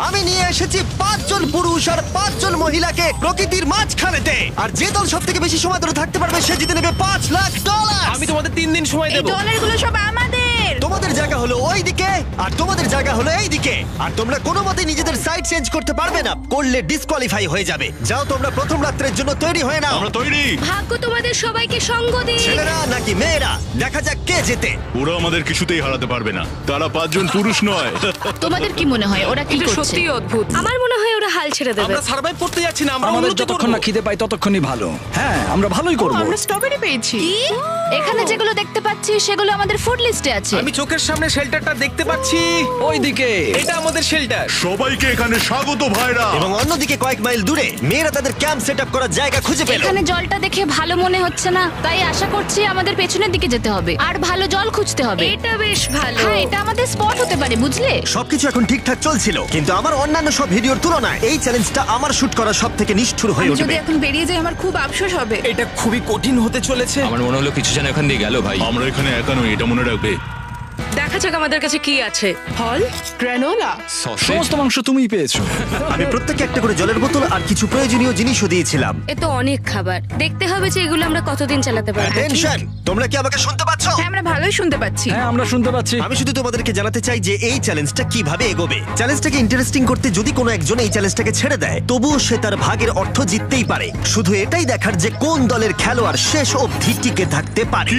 আমি নিয়ে এসেছি 5 জন পুরুষ আর 5 জন মহিলাকে প্রকৃতির মাঝখানেতে, আর যে দল সব থেকে বেশি সময় ধরে থাকতে পারবে সে জিতে নেবে $5,00,000। আমি তোমাদের 3 দিন সময় এই দেব। ডলারগুলো সব আমাদের। তোমাদের জায়গা হলো ওই দিকে আর তোমাদের জায়গা হলো এই দিকে, আর তোমরা কোনো মতেই নিজেদের সাইড চেঞ্জ করতে পারবে না, করলে ডিসকোয়ালিফাই হয়ে যাবে। যাও তোমরা প্রথম রাত্রের জন্য তৈরি হয়ে নাও। আমরা তৈরি। ভাগ্য তোমাদের সবাইকে সঙ্গ দিক। ছেলেরা নাকি মেয়েরা, দেখা যাক কে জেতে। ওরা আমাদের কিছুতেই হারাতে পারবে না, তারা 5 জন পুরুষ নয়। তোমাদের কি মনে হয় ওরা কি এটা করছে? সত্যি অদ্ভুত। আমার মনে হয় ওরা হাল ছেড়ে দেবে। আমরা সার্ভাইভ করতে যাচ্ছি না, আমরা আমাদের উন্নতি যতক্ষণ করব। না খিদে পাই ততক্ষণই ভালো। হ্যাঁ, আমরা ভালোই করব। আমরা স্ট্রবেরি পেয়েছি। এখানে যেগুলো দেখতে পাচ্ছি সেগুলো আমাদের ফুড লিস্টে আছে। আমি চোখের সামনে শেল্টারটা দেখতে পাচ্ছি। ওইদিকে এটা আমাদের শেল্টার। সবাইকে এখানে স্বাগত ভাইরা। এবং অন্যদিকে কয়েক মাইল দূরে মেয়েরা তাদের ক্যাম্প সেট আপ করার জায়গা খুঁজে পেল। এখানে জলটা দেখে ভালো মনে হচ্ছে না, তাই আশা করছি আমাদের পেছনের দিকে যেতে হবে আর ভালো জল খুঁজতে হবে। এটা বেশ ভালো। হ্যাঁ, এটা আমাদের স্পট হতে পারে, বুঝলে? সবকিছু এখন ঠিকঠাক চলছিল, কিন্তু আমার অন্যান্য সব ভিডিওর তুলনায় এই চ্যালেঞ্জটা আমার শুট করা সব থেকে নিষ্ঠুর হয়ে যদি উঠবে। এখন বেরিয়ে যাই আমার খুব আফসোস হবে। এটা খুবই কঠিন হতে চলেছে। আমার মনে হলো কিছু যেন এখান দিয়ে গেল ভাই। আমরা এখানে একা নই, এটা মনে রাখবে। দেখা যাক আমাদের কাছে কি আছে। ফল, গ্রানোলা। সমস্ত মাংস তুমিই পেয়েছো। আমি প্রত্যেককে একটা করে জলের বোতল আর কিছু প্রয়োজনীয় জিনিসও দিয়েছিলাম। এ তো অনেক খাবার। দেখতে হবে যে এগুলো আমরা কতদিন চালাতে পারবো। টেনশন, তোমরা কি আমাকে শুনতে পাচ্ছ? হ্যাঁ, আমরা ভালোই শুনতে পাচ্ছি। হ্যাঁ, আমরা শুনতে পাচ্ছি। আমি শুধু তোমাদেরকে জানাতে চাই যে এই চ্যালেঞ্জটা কিভাবে এগোবে। চ্যালেঞ্জটাকে ইন্টারেস্টিং করতে যদি কোনো একজন এই চ্যালেঞ্জটাকে ছেড়ে দেয়, তবুও সে তার ভাগের অর্থ জিততেই পারে। শুধু এটাই দেখার যে কোন দলের খেলোয়াড় শেষ অবধি টিকে থাকতে পারে।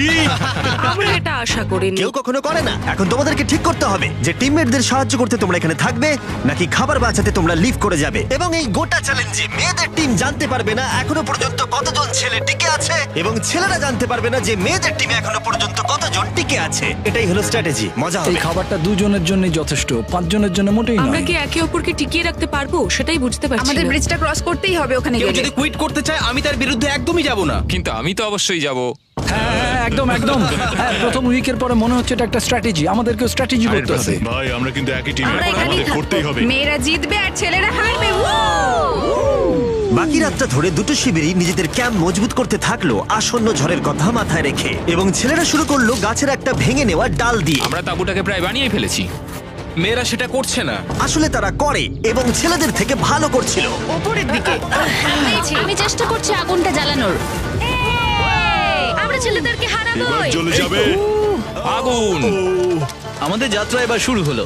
আমরা এটা আশা করিনি। কেউ কখনো করে না। এখন তোমাদেরকে ঠিক করতে হবে যে টিমমেটদের সাহায্য করতে তোমরা এখানে থাকবে নাকি খাবার বাঁচাতে তোমরা লিভ করে যাবে। এবং এই গোটা চ্যালেঞ্জে মেয়েদের টিম জানতে পারবে না এখনো পর্যন্ত কতজন ছেলে টিকে আছে, এবং ছেলেরা জানতে পারবে না যে মেয়েদের টিমে এখনো পর্যন্ত কতজন টিকে আছে। এটাই হলো স্ট্র্যাটেজি। মজা এই হবে। খাবারটা দুজনের জন্যই যথেষ্ট, 5 জনের জন্য মোটেই আমরা নয়। কি একে অপরকে টিকিয়ে রাখতে পারবো সেটাই বুঝতে পারছি আমাদের না। ব্রিজটা ক্রস করতেই হবে ওখানে কেউ গেলে। যদি কুইট করতে চায় আমি তার বিরুদ্ধে একদমই যাব না। কিন্তু আমি তো অবশ্যই যাব। হ্যাঁ, হ্যাঁ, একদম একদম। হ্যাঁ, প্রথম উইকের পরে মনে হচ্ছে এটা একটা স্ট্র্যাটেজি। আমাদেরকেও স্ট্র্যাটেজি করতে হবে। ভাই আমরা কিন্তু একই টিমে, আমরা এখানেই আমাদের থাকবো। করতেই হবে। মেয়েরা জিতবে আর ছেলেরা হারবে। বাকি রাতটা ধরে দুটো শিবিরই নিজেদের ক্যাম্প মজবুত করতে থাকলো আসন্ন ঝড়ের কথা মাথায় রেখে, এবং ছেলেরা শুরু করলো গাছের একটা ভেঙে নেওয়া ডাল দিয়ে। আমরা তাঁবুটাকে প্রায় বানিয়ে ফেলেছি। মেয়েরা সেটা করছে না। আসলে তারা করে এবং ছেলেদের থেকে ভালো করছিল। উপরের দিকে। আমি চেষ্টা করছি আগুনটা জ্বালানোর। আমরা ছেলেদেরকে এবার হারাবোই। চলে যাবে। আগুন! আমাদের যাত্রা এবার শুরু হলো।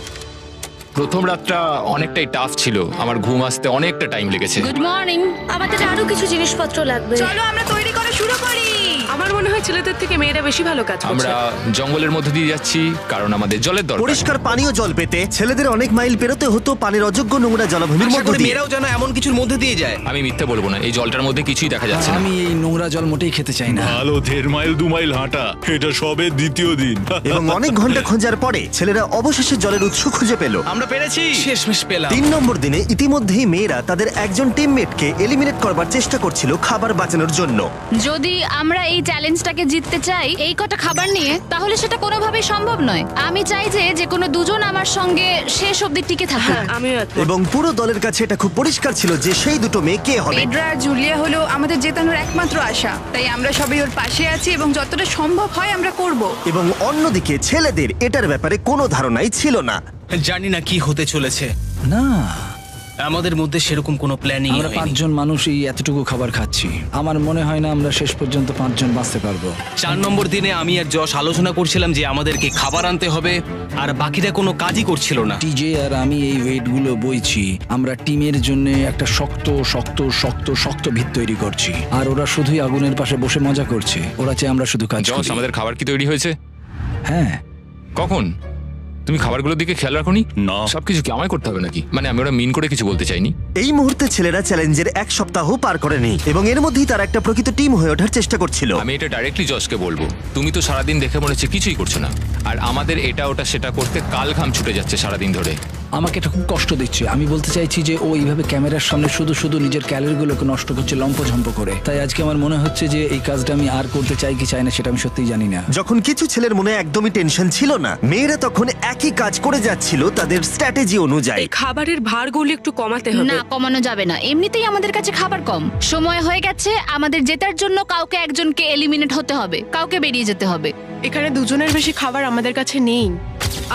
প্রথম রাতটা অনেকটাই টাফ ছিল, আমার ঘুম আসতে অনেকটা টাইম লেগেছে। Good morning. আমাদের আরো কিছু জিনিসপত্র লাগবে। চলো আমরা তৈরি করা শুরু করি। আমার মনে হয় ছেলেদের থেকে মেয়েরা বেশি ভালো কাজ করছে। আমরা জঙ্গলের মধ্যে দিয়ে যাচ্ছি কারণ আমাদের জলের দরকার। পরিষ্কার পানীয় জল পেতে ছেলেদের অনেক মাইল পেরোতে হতো পানির অযোগ্য নোংরা জলাভূমির আশা মধ্য করি দিয়ে। মেয়েরাও যেন এমন কিছুর মধ্যে দিয়ে যায়। আমি মিথ্যে বলবো না, এই জলটার মধ্যে কিছুই দেখা যাচ্ছে না। আমি এই নোংরা জল মোটেই খেতে চাই না। ভালো 1.5 মাইল 2 মাইল হাঁটা, এটা সবে দ্বিতীয় দিন। এবং অনেক ঘন্টা খোঁজার পরে ছেলেরা অবশেষে জলের উৎস খুঁজে পেল। আমরা পেরেছি, শেষমেশ পেলাম। 3 নম্বর দিনে ইতিমধ্যেই মেয়েরা তাদের একজন টিমমেটকে এলিমিনেট করবার চেষ্টা করছিল খাবার বাঁচানোর জন্য। যদি আমরা এই চ্যালেঞ্জটাকে জিততে চাই এই কটা খাবার নিয়ে, তাহলে সেটা কোনোভাবেই সম্ভব নয়। আমি চাই যে কোনো দুজন আমার সঙ্গে শেষ অবধি টিকে থাকুক। হ্যাঁ, আমিও একমত। এবং পুরো দলের কাছে এটা খুব পরিষ্কার ছিল যে সেই দুটো মেয়ে কে হবে। পেড্রা আর জুলিয়া হলো আমাদের জেতানোর একমাত্র আশা, তাই আমরা সবাই ওর পাশে আছি এবং যতটা সম্ভব হয় আমরা করব। এবং অন্যদিকে ছেলেদের এটার ব্যাপারে কোনো ধারণাই ছিল না। জানি না কি হতে চলেছে। না, আমাদের মধ্যে সেরকম কোনো প্ল্যানিং আমরা 5 জন মানুষ এই এতটুকু খাবার খাচ্ছি। আমার মনে হয় না আমরা শেষ পর্যন্ত 5 জন বাঁচতে পারবো। 4 নম্বর দিনে আমি আর যশ আলোচনা করছিলাম যে আমাদেরকে খাবার আনতে হবে, আর বাকিরা কোনো কাজই করছিল না। টিজে আর আমি এই ওয়েটগুলো বইছি। আমরা টিমের জন্য একটা শক্ত শক্ত শক্ত শক্ত ভিত তৈরি করছি, আর ওরা শুধুই আগুনের পাশে বসে মজা করছে। ওরা চাই আমরা শুধু কাজ জস, করি। আমাদের খাবার কি তৈরি হয়েছে? হ্যাঁ, কখন? তুমি খাবারগুলোর দিকে খেয়াল রাখোনি? না। সবকিছু কি আমায় করতে হবে নাকি? মানে আমি ওরা মিন করে কিছু বলতে চাইনি। এই মুহূর্তে ছেলেরা চ্যালেঞ্জের 1 সপ্তাহ পার করেনি, এবং এর মধ্যেই তারা একটা প্রকৃত টিম হয়ে ওঠার চেষ্টা করছিল। আমি এটা ডাইরেক্টলি জসকে বলবো। তুমি তো সারাদিন দেখে মনে হচ্ছে কিছুই করছো না, আর আমাদের এটা ওটা সেটা করতে কাল ঘাম ছুটে যাচ্ছে সারাদিন ধরে। আমাকে এটা খুব কষ্ট দিচ্ছে। আমি বলতে চাইছি যে ও এইভাবে ক্যামেরার সামনে শুধু শুধু নিজের ক্যালোরিগুলোকে নষ্ট করছে লম্পঝম্প করে। তাই আজকে আমার মনে হচ্ছে যে এই কাজটা আমি আর করতে চাই কি চাই না সেটা আমি সত্যিই জানি না। যখন কিছু ছেলের মনে একদমই টেনশন ছিল না, মেয়েরা তখন একই কাজ করে যাচ্ছিল তাদের স্ট্র্যাটেজি অনুযায়ী। এই খাবারের ভারগুলো একটু কমাতে হবে। না, কমানো যাবে না। এমনিতেই আমাদের কাছে খাবার কম। সময় হয়ে গেছে আমাদের জেতার জন্য। কাউকে একজনকে এলিমিনেট হতে হবে, কাউকে বেরিয়ে যেতে হবে। এখানে দুজনের বেশি খাবার আমাদের কাছে নেই।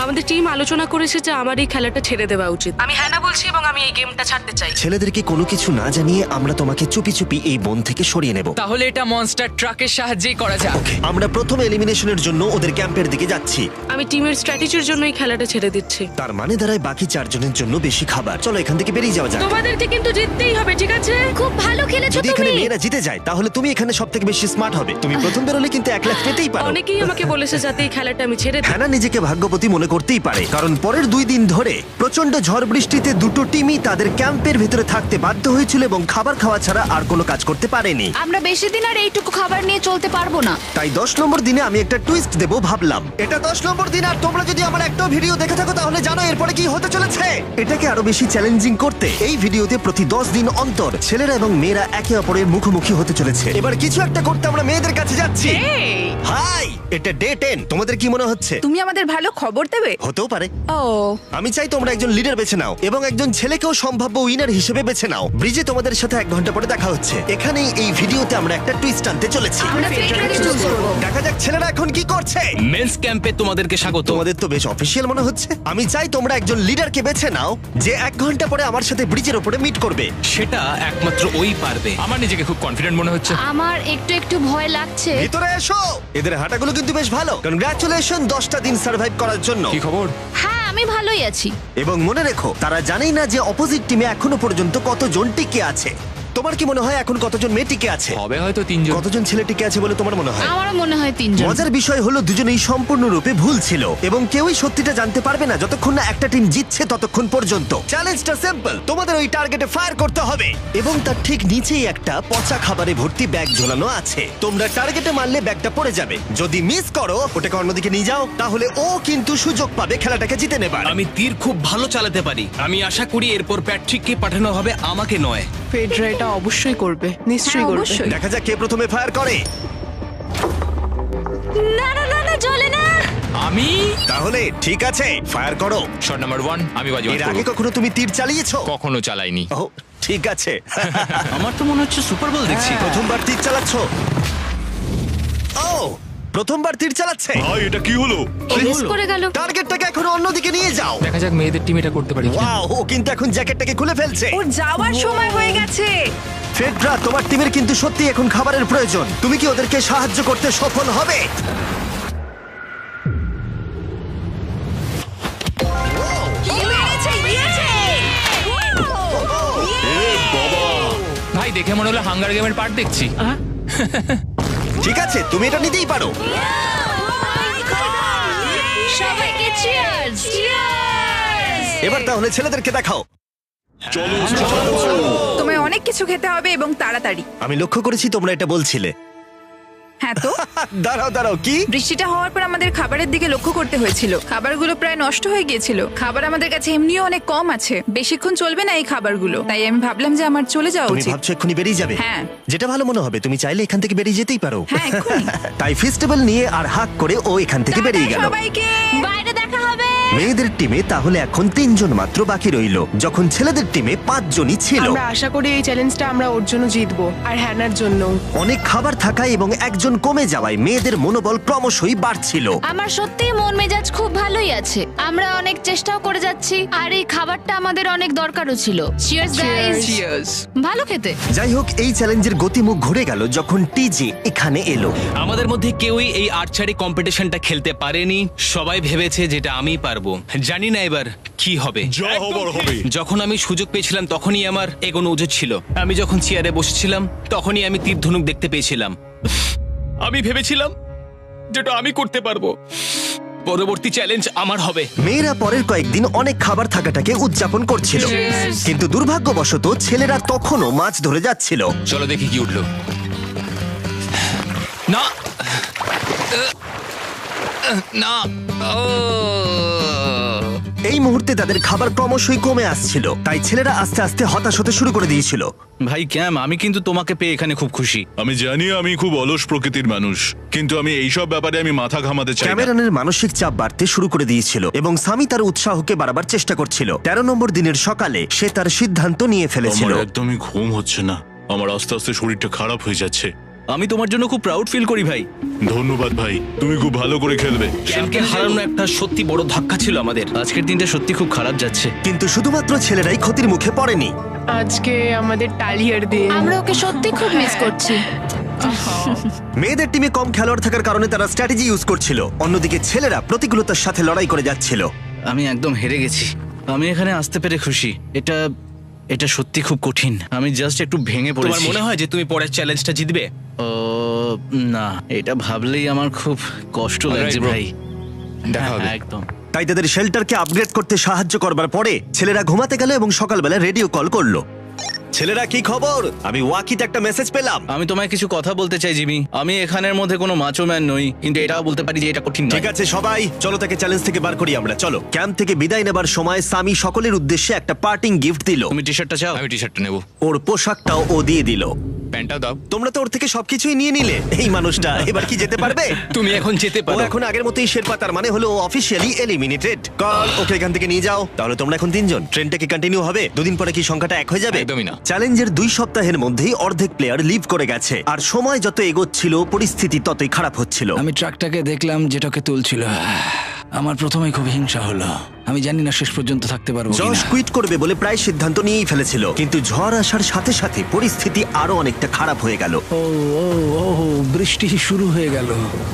আমাদের টিম আলোচনা করেছে যে আমার এই খেলাটা ছেড়ে দেওয়া উচিত। আমি হ্যাঁ না বলছি এবং আমি এই গেমটা ছাড়তে চাই। ছেলেদেরকে কোনো কিছু না জানিয়ে আমরা তোমাকে চুপি চুপি এই বন থেকে সরিয়ে নেব। তাহলে এটা মনস্টার ট্রাকের সাহায্যেই করা যাক। আমরা প্রথম এলিমিনেশনের জন্য ওদের ক্যাম্পের দিকে যাচ্ছি। আমি টিমের স্ট্র্যাটেজির জন্য এই খেলাটা ছেড়ে দিচ্ছি। তার মানে দাঁড়ায় বাকি 4 জনের জন্য বেশি খাবার। চলো এখান থেকে বেরিয়ে যাওয়া যাক। তোমাদেরকে কিন্তু জিততেই হবে, ঠিক আছে? খুব ভালো খেলেছো যদি এখানে তুমি। মেয়েরা জিতে যায় তাহলে তুমি এখানে সবথেকে বেশি স্মার্ট হবে। তুমি প্রথম বেরোলে কিন্তু 1 লাখ পেতেই পারো। অনেকেই আমাকে বলেছে যাতে এই খেলাটা আমি ছেড়ে দিই। হ্যানা নিজেকে ভাগ্যবতী মনে করতেই পারে, কারণ পরের 2 দিন ধরে প্রচন্ড ঝড় বৃষ্টিতে দুটো টিমই তাদের ক্যাম্পের ভিতরে থাকতে বাধ্য হয়েছিল এবং খাবার খাওয়া ছাড়া আর কোনো কাজ করতে পারেনি। আমরা বেশি দিন আর এইটুকু খাবার নিয়ে চলতে পারবো না। তাই 10 নম্বর দিনে আমি একটা টুইস্ট দেব ভাবলাম। এটা 10 নম্বর দিন আর তোমরা যদি আমার একটা ভিডিও দেখে থাকো তাহলে জানো এরপরে কি হতে চলেছে। এটাকে আরো বেশি চ্যালেঞ্জিং করতে এই ভিডিওতে প্রতি 10 দিন অন্তর ছেলেরা এবং মেয়েরা একে অপরের মুখোমুখি হতে চলেছে। এবার কিছু একটা করতে আমরা মেয়েদের কাছে যাচ্ছি। হাই, এটা ডে 10। তোমাদের কি মনে হচ্ছে? তুমি আমাদের ভালো খবর দেবে? হতেও পারে। ও, আমি চাই তোমরা একজন লিডার বেছে নাও এবং একজন ছেলেকেও সম্ভাব্য উইনার হিসেবে বেছে নাও। ব্রিজে তোমাদের সাথে 1 ঘন্টা পরে দেখা হচ্ছে। এখানেই এই ভিডিওতে আমরা একটা টুইস্ট আনতে চলেছি। আমরা ফেডরারকে চুজ করব। দেখা যাক ছেলেরা এখন কি করছে। মেন্স ক্যাম্পে তোমাদেরকে স্বাগত। তোমাদের তো বেশ অফিসিয়াল মনে হচ্ছে। আমি চাই তোমরা একজন লিডারকে বেছে নাও যে 1 ঘন্টা পরে আমার সাথে ব্রিজের উপরে মিট করবে। সেটা একমাত্র ওই পারবে। আমার নিজেকে খুব কনফিডেন্ট মনে হচ্ছে। আমার একটু একটু ভয় লাগছে। ভিতরে এসো। এদের হাঁটাগুলো কিন্তু বেশ ভালো। কনগ্রাচুলেশন 10টা দিন সার্ভাইভ করার জন্য। কি খবর? হ্যাঁ, আমি ভালোই আছি। এবং মনে রেখো তারা জানেই না যে অপোজিট টিমে এখনো পর্যন্ত কতজন টিকে আছে। তোমার কি মনে হয় এখন কতজন মেয়ে টিকে আছে? হবে হয়তো 3 জন। কতজন ছেলে টিকে আছে বলে তোমার মনে হয়? আমারও মনে হয় 3 জন। মজার বিষয় হলো দুজনেই সম্পূর্ণরূপে ভুল ছিল এবং কেউই সত্যিটা জানতে পারবে না যতক্ষণ না একটা টিম জিতছে ততক্ষণ পর্যন্ত। চ্যালেঞ্জটা সিম্পল, তোমাদের ওই টার্গেটে ফায়ার করতে হবে এবং তার ঠিক নিচেই একটা পচা খাবারে ভর্তি ব্যাগ ঝোলানো আছে। তোমরা টার্গেটে মারলে ব্যাগটা পড়ে যাবে। যদি মিস করো ওটাকে অন্যদিকে নিয়ে যাও তাহলে ও কিন্তু সুযোগ পাবে খেলাটাকে জিতে নেবার। আমি তীর খুব ভালো চালাতে পারি। আমি আশা করি এরপর প্যাট্রিককে পাঠানো হবে, আমাকে নয়। ফেডরা এটা অবশ্যই করবে, নিশ্চয়ই করবে। অবশ্যই। দেখা যাক কে প্রথমে ফায়ার করে। না না না না, চলে না। আমি তাহলে ঠিক আছে, ফায়ার করো। শট নাম্বার 1 আমি বাজি এর আগে কখনো তুমি তীর চালিয়েছো? কখনো চালাইনি। ও ঠিক আছে। আমার তো মনে হচ্ছে সুপার বল দেখছি। প্রথমবার তীর চালাচ্ছ? ও প্রথমবার তীর চালাচ্ছে। ভাই এটা কি হলো? মিস করে গেল। টার্গেটটাকে এখন অন্যদিকে নিয়ে যাও। দেখা যাক মেয়েদের টিম এটা করতে পারি কিনা। ওয়াও, ও কিন্তু এখন জ্যাকেটটাকে খুলে ফেলছে। ওর যাওয়ার সময় হয়ে গেছে। ফেডরা, তোমার টিমের কিন্তু সত্যি এখন খাবারের প্রয়োজন। তুমি কি ওদেরকে সাহায্য করতে সফল হবে? ভাই দেখে মনে হলো হাঙ্গার গেমের পার্ট দেখছি। ঠিক আছে, তুমি এটা নিতেই পারো। সবাইকে চিয়ার্স। চিয়ার্স। এবার তাহলে ছেলেদেরকে দেখাও। তোমায় অনেক কিছু খেতে হবে এবং তাড়াতাড়ি। আমি লক্ষ্য করেছি তোমরা এটা বলছিলে। হ্যাঁ তো, দাঁড়াও দাঁড়াও, কি? বৃষ্টিটা হওয়ার পর আমাদের খাবারের দিকে লক্ষ্য করতে হয়েছিল। খাবারগুলো প্রায় নষ্ট হয়ে গিয়েছিল। খাবার আমাদের কাছে এমনিও অনেক কম আছে, বেশিক্ষণ চলবে না এই খাবারগুলো। তাই আমি ভাবলাম যে আমার চলে যাওয়া তুমি উচিত। ভাবছো এক্ষুনি বেরিয়ে যাবে? হ্যাঁ। যেটা ভালো মনে হবে। তুমি চাইলে এখান থেকে বেরিয়ে যেতেই পারো। হ্যাঁ, এক্ষুনি। তাই ফেস্টিভ্যাল নিয়ে আর হাক করে ও এখান থেকে বেরিয়ে টাটা গেল। সবাইকে। বাইরে দেখা হবে। মেয়েদের টিমে তাহলে এখন 3 জন মাত্র বাকি রইলো, যখন ছেলেদের টিমে 5 জনই ছিল। আমরা আশা করি এই চ্যালেঞ্জটা আমরা ওর জন্য জিতবো আর হ্যানার জন্য। অনেক খাবার থাকায় এবং একজন কমে যাওয়ায় মেয়েদের মনোবল ক্রমশই বাড়ছিল। আমার সত্যিই মন মেজাজ খুব ভালোই আছে। আমরা অনেক চেষ্টাও করে যাচ্ছি আর এই খাবারটা আমাদের অনেক দরকারও ছিল। Cheers guys. ভালো খেতে। যাই হোক, এই চ্যালেঞ্জের গতিমুখ ঘুরে গেল যখন টিজে এখানে এলো। আমাদের মধ্যে কেউই এই আর্চারি কম্পিটিশনটা খেলতে পারেনি। সবাই ভেবেছে যেটা আমি পারবো। জানি না এবার কি হবে। যা হবার হবে। যখন আমি সুযোগ পেয়েছিলাম তখনই আমার এগোনো উচিত ছিল। আমি যখন চেয়ারে বসেছিলাম তখনই আমি তীর ধনুক দেখতে পেয়েছিলাম। আমি ভেবেছিলাম যেটা আমি করতে পারবো। পরবর্তী চ্যালেঞ্জ আমার হবে। মেয়েরা পরের কয়েকদিন অনেক খাবার থাকাটাকে উদযাপন করছিল, কিন্তু দুর্ভাগ্যবশত ছেলেরা তখনও মাছ ধরে যাচ্ছিল। চলো দেখি কি উঠলো। না না, ও এই মুহূর্তে তাদের খাবার ক্রমশই কমে আসছিল, তাই ছেলেরা আস্তে আস্তে হতাশ হতে শুরু করে দিয়েছিল। ভাই ক্যাম, আমি কিন্তু তোমাকে পেয়ে এখানে খুব খুশি। আমি জানি আমি খুব অলস প্রকৃতির মানুষ, কিন্তু আমি এইসব ব্যাপারে আমি মাথা ঘামাতে চাই না। ক্যামেরনের মানসিক চাপ বাড়তে শুরু করে দিয়েছিল এবং সামি তার উৎসাহকে বাড়াবার চেষ্টা করছিল। 13 নম্বর দিনের সকালে সে তার সিদ্ধান্ত নিয়ে ফেলেছিল। আমার একদমই ঘুম হচ্ছে না। আমার আস্তে আস্তে শরীরটা খারাপ হয়ে যাচ্ছে। আমি তোমার জন্য খুব প্রাউড ফিল করি ভাই। ধন্যবাদ ভাই, তুমি খুব ভালো করে খেলবে। ক্যামকে হারানো একটা সত্যি বড় ধাক্কা ছিল আমাদের। আজকের দিনটা সত্যি খুব খারাপ যাচ্ছে। কিন্তু শুধুমাত্র ছেলেরাই ক্ষতির মুখে পড়েনি। আজকে আমাদের টালিয়ার দিন। আমরা ওকে সত্যি খুব মিস করছি। মেয়েদের টিমে কম খেলোয়াড় থাকার কারণে তারা স্ট্র্যাটেজি ইউজ করছিল, অন্যদিকে ছেলেরা প্রতিকূলতার সাথে লড়াই করে যাচ্ছিল। আমি একদম হেরে গেছি। আমি এখানে আসতে পেরে খুশি। এটা সত্যি খুব কঠিন। আমি জাস্ট একটু ভেঙে তোমার পড়েছি। মনে হয় যে তুমি পরের চ্যালেঞ্জটা জিতবে? ও না, এটা ভাবলেই আমার খুব কষ্ট লাগছে bro. ভাই। দেখা হবে। হ্যাঁ, একদম। তাই তাদের শেল্টারকে আপগ্রেড করতে সাহায্য করবার পরে ছেলেরা ঘুমাতে গেল এবং সকালবেলা রেডিও কল করলো। ছেলেরা, কি খবর? আমি ওয়াকিতে একটা মেসেজ পেলাম। আমি তোমায় কিছু কথা বলতে চাই জিমি। আমি এখানের মধ্যে কোনো মাচো ম্যান নই, কিন্তু এটাও বলতে পারি যে এটা কঠিন নয়। ঠিক আছে সবাই, চলো তাকে চ্যালেঞ্জ থেকে বার করি আমরা। চলো। ক্যাম্প থেকে বিদায় নেবার সময় সামি সকলের উদ্দেশ্যে একটা পার্টিং গিফট দিল। তুমি টি শার্টটা চাও? আমি টি শার্টটা নেবো। ওর পোশাকটাও ও দিয়ে দিল। প্যান্টটাও দাও। তোমরা তো ওর থেকে সবকিছুই নিয়ে নিলে। এই মানুষটা এবার কি যেতে পারবে? তুমি এখন যেতে ও পারো। এখন আগের মতোই শেরপা, তার মানে হলো অফিসিয়ালি এলিমিনেটেড। কল ওকে এখান থেকে নিয়ে যাও। তাহলে তোমরা এখন 3 জন। ট্রেনটা কি কন্টিনিউ হবে? দুদিন পরে কি সংখ্যাটা 1 হয়ে যাবে? একদমই না। চ্যালেঞ্জের 2 সপ্তাহের মধ্যেই অর্ধেক প্লেয়ার লিভ করে গেছে, আর সময় যত এগোচ্ছিল পরিস্থিতি ততই খারাপ হচ্ছিল। আমি ট্রাকটাকে দেখলাম যেটাকে তুলছিল। আমার প্রথমেই খুব হিংসা হলো। আমি জানি না শেষ পর্যন্ত থাকতে পারবো জশ কিনা। কুইট করবে বলে প্রায় সিদ্ধান্ত নিয়েই ফেলেছিল, কিন্তু ঝড় আসার সাথে সাথে পরিস্থিতি আরো অনেকটা খারাপ হয়ে গেল। ও ও ও বৃষ্টি শুরু হয়ে গেল।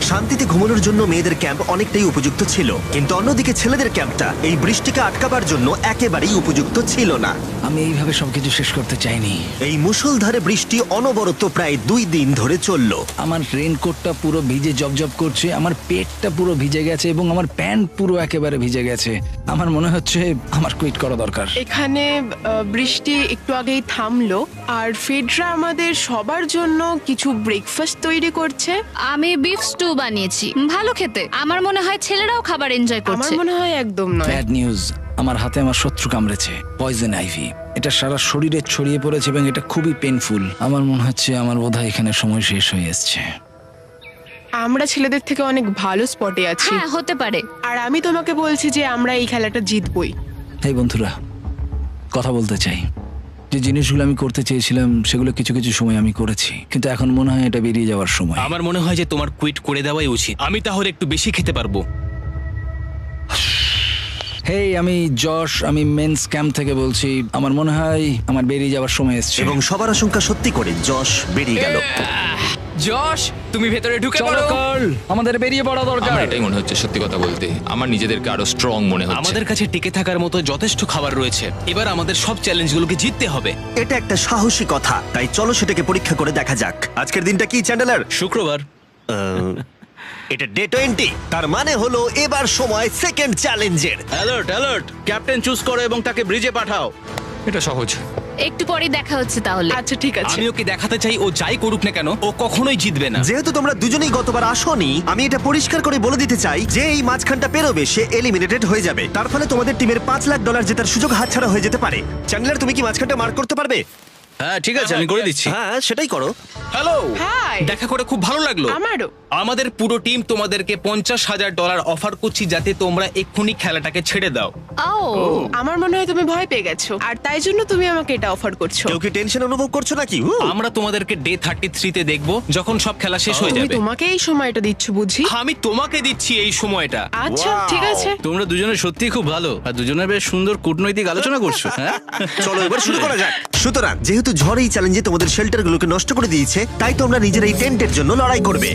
শান্তিতে ঘুমানোর জন্য মেয়েদের ক্যাম্প অনেকটাই উপযুক্ত ছিল, কিন্তু অন্যদিকে ছেলেদের ক্যাম্পটা এই বৃষ্টিকে আটকাবার জন্য একেবারেই উপযুক্ত ছিল না। আমি এইভাবে সবকিছু শেষ করতে চাইনি। এই মুষলধারে বৃষ্টি অনবরত প্রায় 2 দিন ধরে চলল। আমার রেইনকোটটা পুরো ভিজে জবজব করছে, আমার পেটটা পুরো ভিজে গেছে এবং আমার প্যান্ট পুরো একেবারে ভিজে গেছে। আমার মনে হচ্ছে আমার কুইট করা দরকার। এখানে বৃষ্টি একটু আগেই থামলো, আর ফেডরা আমাদের সবার জন্য কিছু ব্রেকফাস্ট তৈরি করছে। আমি বিফ স্টু বানিয়েছি, ভালো খেতে। আমার মনে হয় ছেলেরাও খাবার এনজয় আমার করছে। মনে হয় একদম নয়। ব্যাড নিউজ, আমার হাতে আমার শত্রু কামড়েছে, পয়জন আইভি। এটা সারা শরীরে ছড়িয়ে পড়েছে এবং এটা খুবই পেইনফুল। আমার মনে হচ্ছে আমার বোধহয় এখানে সময় শেষ হয়ে এসেছে। আমরা ছেলেদের থেকে অনেক ভালো স্পটে আছি, হ্যাঁ, হতে পারে। আর আমি তোমাকে বলছি যে আমরা এই খেলাটা জিতবই। এই বন্ধুরা, কথা বলতে চাই। যে জিনিসগুলো আমি করতে চেয়েছিলাম সেগুলো কিছু কিছু সময় আমি করেছি, কিন্তু এখন মনে হয় এটা বেরিয়ে যাওয়ার সময়। আমার মনে হয় যে তোমার কুইট করে দেওয়াই উচিত। আমি তাহলে একটু বেশি খেতে পারবো। হেই, আমি যশ, আমি মেন্স ক্যাম্প থেকে বলছি। আমার মনে হয় আমার বেরিয়ে যাওয়ার সময় এসেছে। এবং সবার আশঙ্কা সত্যি করে যশ বেরিয়ে গেল। যশ, তুমি ভেতরে ঢুকে চলো পড়ো। কার্ল, আমাদের বেরিয়ে পড়া দরকার। আমার এটাই মনে হচ্ছে, সত্যি কথা বলতে আমার নিজেদেরকে আরো স্ট্রং মনে হচ্ছে। আমাদের কাছে টিকে থাকার মতো যথেষ্ট খাবার রয়েছে। এবার আমাদের সব চ্যালেঞ্জগুলোকে জিততে হবে। এটা একটা সাহসী কথা, তাই চলো সেটাকে পরীক্ষা করে দেখা যাক। আজকের দিনটা কি চ্যান্ডেলার? শুক্রবার। এটা ডে 20, তার মানে হলো এবার সময় সেকেন্ড চ্যালেঞ্জের। অ্যালার্ট অ্যালার্ট, ক্যাপ্টেন চুজ করো এবং তাকে ব্রিজে পাঠাও। এটা সহজ। একটু পরেই দেখা হচ্ছে তাহলে। আচ্ছা ঠিক আছে। আমি ওকে দেখাতে চাই ও যাই করুক না কেন, ও কখনোই জিতবে না। যেহেতু তোমরা দুজনেই গতবার আসোনি, আমি এটা পরিষ্কার করে বলে দিতে চাই যে এই মাঝখানটা পেরোবে সে এলিমিনেটেড হয়ে যাবে। তার ফলে তোমাদের টিমের $5 লাখ জেতার সুযোগ হাতছাড়া হয়ে যেতে পারে। চ্যান্ডেলার, তুমি কি মাঝখানটা মার্ক করতে পারবে? হ্যাঁ ঠিক আছে, আমি করে দিচ্ছি। হ্যাঁ, সেটাই করো। Hello, hi. দেখা করে খুব ভালো লাগলো। আমারও। আমাদের পুরো টিম তোমাদেরকে $50,000 অফার করছি যাতে তোমরা এক্ষুনি খেলাটাকে ছেড়ে দাও। ও, আমার মনে হয় তুমি ভয় পেয়ে গেছো, আর তাই জন্য তুমি আমাকে এটা অফার করছো। কেউ কি টেনশন অনুভব করছো নাকি? আমরা তোমাদেরকে ডে 33-তে দেখবো, যখন সব খেলা শেষ হয়ে তুমি যাবে। তোমাকে এই সময়টা দিচ্ছ বুঝি? আমি তোমাকে দিচ্ছি এই সময়টা। আচ্ছা ঠিক আছে। তোমরা দুজনে সত্যি খুব ভালো, আর দুজনে বেশ সুন্দর কূটনৈতিক আলোচনা করছো। হ্যাঁ, চলো এবার শুরু করা যাক। সুতরাং যেহেতু ঝড় এই চ্যালেঞ্জে তোমাদের শেল্টারগুলোকে নষ্ট করে দিয়েছে, তাই তোমরা নিজের এই টেন্টের জন্য লড়াই করবে।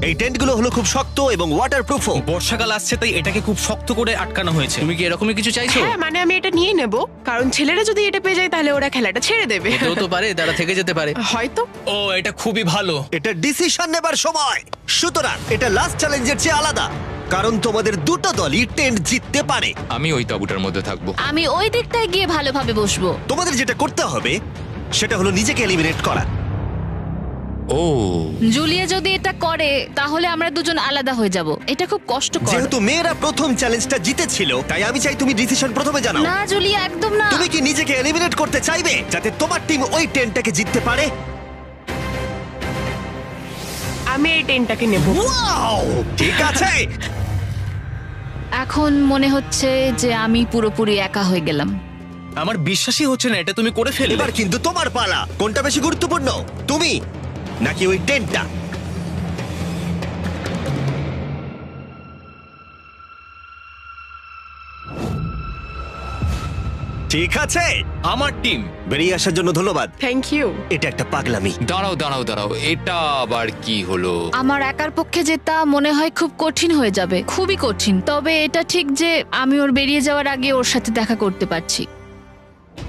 এই টেন্টগুলো হলো খুব শক্ত এবং ওয়াটারপ্রুফও। বর্ষাকাল আসছে তাই এটাকে খুব শক্ত করে আটকানো হয়েছে। তুমি কি এরকমই কিছু চাইছো? হ্যাঁ, মানে আমি এটা নিয়ে নেব, কারণ ছেলেরা যদি এটা পেয়ে যায় তাহলে ওরা খেলাটা ছেড়ে দেবে। হতেও তো পারে তারা থেকে যেতে পারে। হয়তো। ও, এটা খুবই ভালো। এটা ডিসিশন নেবার সময়। সুতরাং এটা লাস্ট চ্যালেঞ্জের চেয়ে আলাদা, কারণ তোমাদের দুটো দলই টেন্ট জিততে পারে। আমি ওই তাঁবুটার মধ্যে থাকবো। আমি ওই দিকটায় গিয়ে ভালোভাবে বসবো। তোমাদের যেটা করতে হবে সেটা হলো নিজেকে এলিমিনেট করা। ও, জুলিয়া যদি এটা করে তাহলে আমরা দুজন আলাদা হয়ে যাব। এটা খুব কষ্টকর। যেহেতু মেয়েরা প্রথম চ্যালেঞ্জটা জিতেছিল, তাই আমি চাই তুমি ডিসিশন প্রথমে জানাও। না জুলিয়া, একদম না। তুমি কি নিজেকে এলিমিনেট করতে চাইবে যাতে তোমার টিম ওই টেন্টটাকে জিততে পারে? আমি এই টেনটাকে নেব। ওয়াও, ঠিক আছে। এখন মনে হচ্ছে যে আমি পুরোপুরি একা হয়ে গেলাম। আমার বিশ্বাসই হচ্ছে না এটা তুমি করে ফেললে। এবার কিন্তু তোমার পালা। কোনটা বেশি গুরুত্বপূর্ণ, তুমি নাকি ওই টেন্টটা? ঠিক আছে, আমার টিম। বেরিয়ে আসার জন্য ধন্যবাদ। Thank you. এটা একটা পাগলামি। দাঁড়াও দাঁড়াও দাঁড়াও, এটা আবার কি হলো? আমার একার পক্ষে জেতা মনে হয় খুব কঠিন হয়ে যাবে, খুবই কঠিন। তবে এটা ঠিক যে আমি ওর বেরিয়ে যাওয়ার আগে ওর সাথে দেখা করতে পারছি।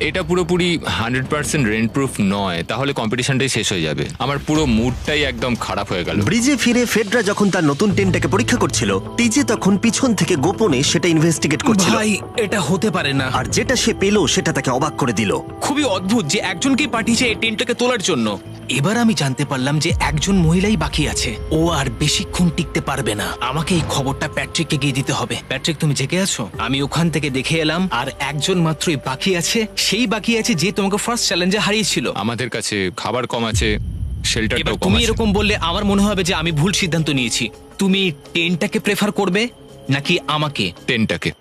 এটা পুরোপুরি 100% রেন্ট প্রুফ নয়, তাহলে কম্পিটিশনটাই শেষ হয়ে যাবে। আমার পুরো মুডটাই একদম খারাপ হয়ে গেল। ব্রিজে ফিরে ফেডরা যখন তার নতুন টেন্টটাকে পরীক্ষা করছিল, টিজে তখন পিছন থেকে গোপনে সেটা ইনভেস্টিগেট করছিল। ভাই এটা হতে পারে না। আর যেটা সে পেল সেটা তাকে অবাক করে দিল। খুবই অদ্ভুত যে একজনকেই পাঠিয়েছে এই টেন্টটাকে তোলার জন্য। এবার আমি জানতে পারলাম যে একজন মহিলাই বাকি আছে। ও আর বেশিক্ষণ টিকতে পারবে না। আমাকে এই খবরটা প্যাট্রিককে গিয়ে দিতে হবে। প্যাট্রিক, তুমি জেগে আছো? আমি ওখান থেকে দেখে এলাম আর একজন মাত্রই বাকি আছে। সেই বাকি আছে যে তোমাকে ফার্স্ট চ্যালেঞ্জে হারিয়েছিল। আমাদের কাছে খাবার কম আছে, শেল্টারটাও এবার কম তুমি আছে। এরকম বললে আমার মনে হবে যে আমি ভুল সিদ্ধান্ত নিয়েছি। তুমি টেন্টটাকে প্রেফার করবে নাকি আমাকে? টেন্টটাকে।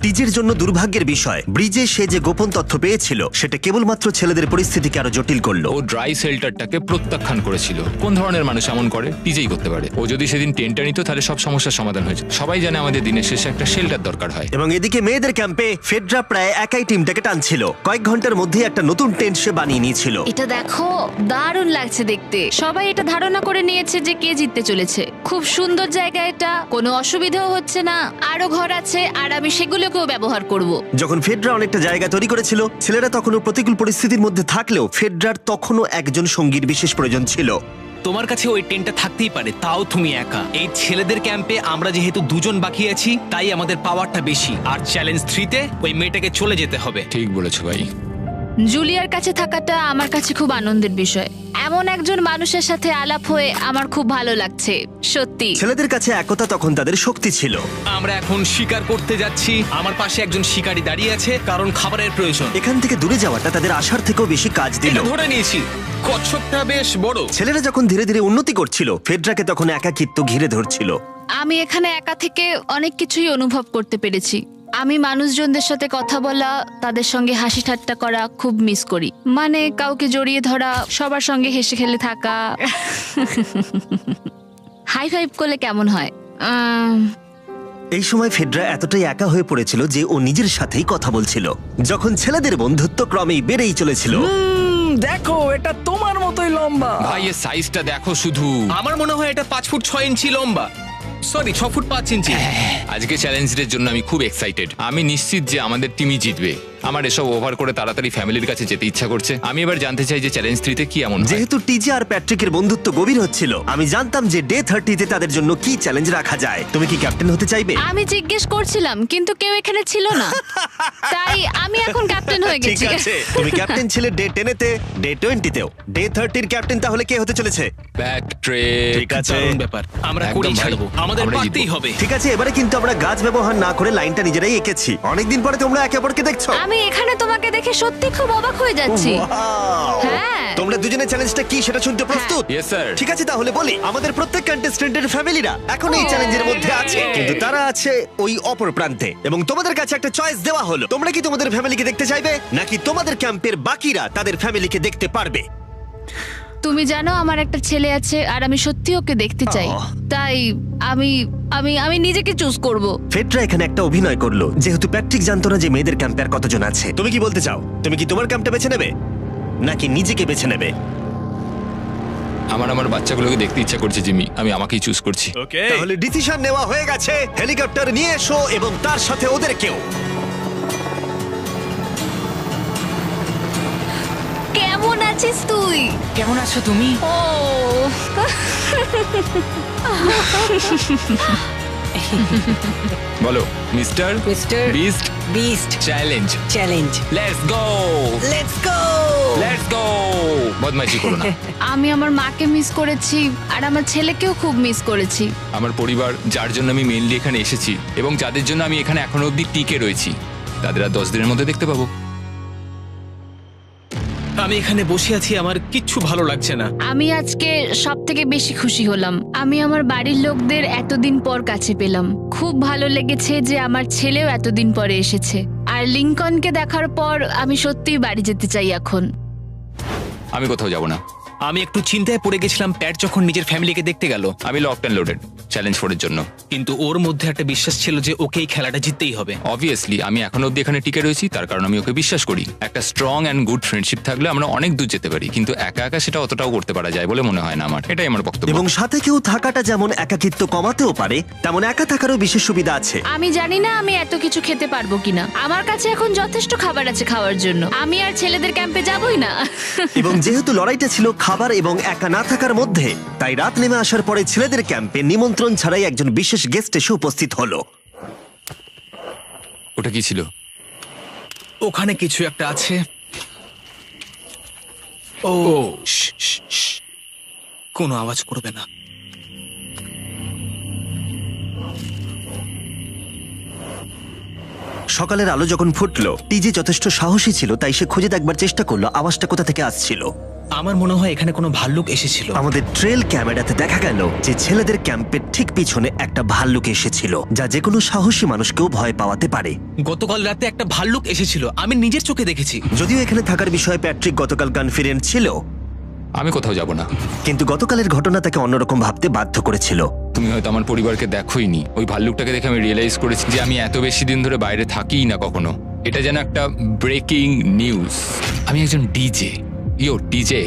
টিজের জন্য দুর্ভাগ্যের বিষয়, ব্রিজে সে যে গোপন তথ্য পেয়েছিল সেটা কেবলমাত্র ছেলেদের পরিস্থিতিকে আরো জটিল করলো। ও ড্রাই শেল্টারটাকে প্রত্যাখ্যান করেছিল। কোন ধরনের মানুষ এমন করে? টিজেই করতে পারে। ও যদি সেদিন টেন্টটা নিত তাহলে সব সমস্যার সমাধান হয়েছে। সবাই জানে আমাদের দিনের শেষে একটা শেল্টার দরকার হয়। এবং এদিকে মেয়েদের ক্যাম্পে ফেডরা প্রায় একাই টিমটাকে টানছিল। কয়েক ঘন্টার মধ্যে একটা নতুন টেন্ট সে বানিয়ে নিয়েছিল। এটা দেখো, দারুণ লাগছে দেখতে। সবাই এটা ধারণা করে নিয়েছে যে কে জিততে চলেছে। খুব সুন্দর জায়গা এটা, কোনো অসুবিধাও হচ্ছে না। আরো ঘর আছে আর আমি সেগুলোকেও ব্যবহার করব। যখন ফেডরা অনেকটা জায়গা তৈরি করেছিল, ছেলেরা তখনও প্রতিকূল পরিস্থিতির মধ্যে থাকলেও ফেডরার তখনও একজন সঙ্গীর বিশেষ প্রয়োজন ছিল। তোমার কাছে ওই টেন্টটা থাকতেই পারে, তাও তুমি একা। এই ছেলেদের ক্যাম্পে আমরা যেহেতু দুজন বাকি আছি, তাই আমাদের পাওয়ারটা বেশি। আর চ্যালেঞ্জ 3-তে ওই মেয়েটাকে চলে যেতে হবে। ঠিক বলেছো ভাই। জুলিয়ার কাছে থাকাটা আমার কাছে খুব আনন্দের বিষয়। এমন একজন মানুষের সাথে আলাপ হয়ে আমার খুব ভালো লাগছে, সত্যি। ছেলেদের কাছে একতা তখন তাদের শক্তি ছিল। আমরা এখন শিকার করতে যাচ্ছি। আমার পাশে একজন শিকারী দাঁড়িয়ে আছে, কারণ খাবারের প্রয়োজন। এখান থেকে দূরে যাওয়াটা তাদের আশার থেকেও বেশি কাজ দিল। এটা ধরে নিয়েছি। কচ্ছপটা বেশ বড়। ছেলেরা যখন ধীরে ধীরে উন্নতি করছিল, ফেডরাকে তখন একাকিত্ব ঘিরে ধরছিল। আমি এখানে একা থেকে অনেক কিছুই অনুভব করতে পেরেছি। আমি মানুষজনদের সাথে কথা বলা, তাদের সঙ্গে হাসি ঠাট্টা করা খুব মিস করি। মানে কাউকে জড়িয়ে ধরা, সবার সঙ্গে হেসে খেলে থাকা। হাই ফাইভ করলে কেমন হয়? এই সময় ফেডরা এতটাই একা হয়ে পড়েছিল যে ও নিজের সাথেই কথা বলছিল। যখন ছেলেদের বন্ধুত্ব ক্রমেই বেড়েই চলেছিল। দেখো, এটা তোমার মতোই লম্বা। ভাই এর সাইজটা দেখো শুধু। আমার মনে হয় এটা 5 ফুট 6 ইঞ্চি লম্বা। সরি, 6 ফুট 5 ইঞ্চি। আজকে চ্যালেঞ্জের জন্য আমি খুব এক্সাইটেড। আমি নিশ্চিত যে আমাদের টিমই জিতবে। আমার এসব ওভার করে তাড়াতাড়ি ফ্যামিলির কাছে যেতে ইচ্ছা করছে। আমি এবার জানতে চাই যে চ্যালেঞ্জ 3-তে কি এমন হয়। যেহেতু টিজে আর প্যাট্রিকের বন্ধুত্ব গভীর হচ্ছিল, আমি জানতাম যে ডে 30-তে তাদের জন্য কি চ্যালেঞ্জ রাখা যায়। তুমি কি ক্যাপ্টেন হতে চাইবে? আমি জিজ্ঞেস করছিলাম, কিন্তু কেউ এখানে ছিল না, তাই আমি এখন ক্যাপ্টেন হয়ে ঠিক গেছি। আছে, তুমি ক্যাপ্টেন ছিলে ডে 10-তে, ডে 20-তেও। ডে 30-র ক্যাপ্টেন তাহলে কে হতে চলেছে? প্যাট্রিক। ঠিক আছে, দারুণ ব্যাপার। আমরা একদম করেই ভাই, ছাড়বো। আমাদের আমরাই পারতেই জিতবো। হবে। ঠিক আছে, এবারে কিন্তু আমরা গাছ ব্যবহার না করে লাইনটা নিজেরাই এঁকেছি। অনেকদিন পরে তোমরা একে অপরকে দেখছো। আমি এখানে তোমাকে দেখে সত্যি খুব অবাক হয়ে যাচ্ছি। Wow! হ্যাঁ। তোমরা দুজনের চ্যালেঞ্জটা কি সেটা শুনতে প্রস্তুত? Yes, sir. ঠিক আছে, তাহলে বলি, আমাদের প্রত্যেক কন্টেস্টেন্টের ফ্যামিলিরা এখন এই চ্যালেঞ্জের মধ্যে আছে, কিন্তু তারা আছে ওই অপর প্রান্তে। এবং তোমাদের কাছে একটা চয়েস দেওয়া হলো, তোমরা কি তোমাদের ফ্যামিলিকে দেখতে চাইবে, নাকি তোমাদের ক্যাম্পের বাকিরা তাদের ফ্যামিলিকে দেখতে পারবে? তুমি জানো আমার একটা ছেলে আছে আর আমি সত্যি ওকে দেখতে চাই। তাই আমি আমি আমি নিজেকে চুজ করব। ফেডরা এখানে একটা অভিনয় করলো, যেহেতু প্যাট্রিক জানতো না যে মেয়েদের ক্যাম্পে আর কতজন আছে। তুমি কি বলতে চাও? তুমি কি তোমার ক্যাম্পটা বেছে নেবে নাকি নিজেকে বেছে নেবে? আমার বাচ্চাগুলোকে দেখতে ইচ্ছা করছে জিমি। আমি আমাকেই চুজ করছি। তাহলে ডিসিশন নেওয়া হয়ে গেছে। হেলিকপ্টার নিয়ে এসো এবং তার সাথে ওদেরকেও। কেমন আছিস তুই? কেমন আছো তুমি? ও বলো mister beast beast challenge. Challenge. Let's go let's go. Let's go. বদমাইশি করো না। আমি আমার মাকে মিস করেছি আর আমার ছেলেকেও খুব মিস করেছি। আমার পরিবার, যার জন্য আমি মেইনলি এখানে এসেছি এবং যাদের জন্য আমি এখানে এখনো অবধি টিকে রয়েছি, তাদের আর 10 দিনের মধ্যে দেখতে পাবো। আমি এখানে বসে আছি, আমার কিচ্ছু ভালো লাগছে না। আমি আজকে সবথেকে বেশি খুশি হলাম। আমি আমার বাড়ির লোকদের এতদিন পর কাছে পেলাম। খুব ভালো লেগেছে যে আমার ছেলেও এতদিন পরে এসেছে। আর লিংকনকে দেখার পর আমি সত্যিই বাড়ি যেতে চাই এখন। আমি কোথাও যাব না। আমি একটু চিন্তায় পড়ে গেছিলাম প্যাট যখন নিজের ফ্যামিলিকে দেখতে গেল। আমি লকড অ্যান্ড লোডেড চ্যালেঞ্জ 4 এর জন্য। কিন্তু ওর মধ্যে একটা বিশ্বাস ছিল যে ওকে এই খেলাটা জিততেই হবে। অবভিয়াসলি আমি এখনো অব্দি এখানে টিকে রয়েছি, তার কারণ আমি ওকে বিশ্বাস করি। একটা স্ট্রং অ্যান্ড গুড ফ্রেন্ডশিপ থাকলে আমরা অনেক দূর যেতে পারি, কিন্তু একা একা সেটা অতটাও করতে পারা যায় বলে মনে হয় না আমার। এটাই আমার বক্তব্য। এবং সাথে কেউ থাকাটা যেমন একাকিত্ব কমাতেও পারে, তেমন একা থাকারও বিশেষ সুবিধা আছে। আমি জানি না আমি এত কিছু খেতে পারবো কিনা। আমার কাছে এখন যথেষ্ট খাবার আছে খাওয়ার জন্য। আমি আর ছেলেদের ক্যাম্পে যাবই না। এবং যেহেতু লড়াইটা ছিল খাবার এবং একা না থাকার মধ্যে, তাই রাত নেমে আসার পরে ছেলেদের ক্যাম্পে নিমন্ত্রণ ছাড়াই একজন বিশেষ গেস্ট এসে উপস্থিত হলো। ওটা কি ছিল? ওখানে কিছু একটা আছে। ও কোনো আওয়াজ করবে না। সকালের আলো যখন ফুটলো, টিজে যথেষ্ট সাহসী ছিল, তাই সে খুঁজে দেখবার চেষ্টা করলো আওয়াজটা কোথা থেকে আসছিল। আমার মনে হয় এখানে কোনো ভাল্লুক এসেছিল। আমাদের ট্রেল ক্যামেরাতে দেখা গেল যে ছেলেদের ক্যাম্পের ঠিক পিছনে একটা ভাল্লুক এসেছিল, যা যে কোনো সাহসী মানুষকেও ভয় পাওয়াতে পারে। গতকাল রাতে একটা ভাল্লুক এসেছিল, আমি নিজের চোখে দেখেছি। যদিও এখানে থাকার বিষয়ে প্যাট্রিক গতকাল কনফিডেন্ট ছিল, আমি কোথাও যাব না। কিন্তু গতকালের ঘটনা তাকে অন্যরকম ভাবতে বাধ্য করেছিল। তুমি হয়তো আমার পরিবারকে দেখোইনি। ওই ভাল্লুকটাকে দেখে আমি রিয়েলাইজ করেছি যে আমি এত বেশি দিন ধরে বাইরে থাকিই না কখনো। এটা যেন একটা ব্রেকিং নিউজ। আমি একজন ডিজে। ডিজে,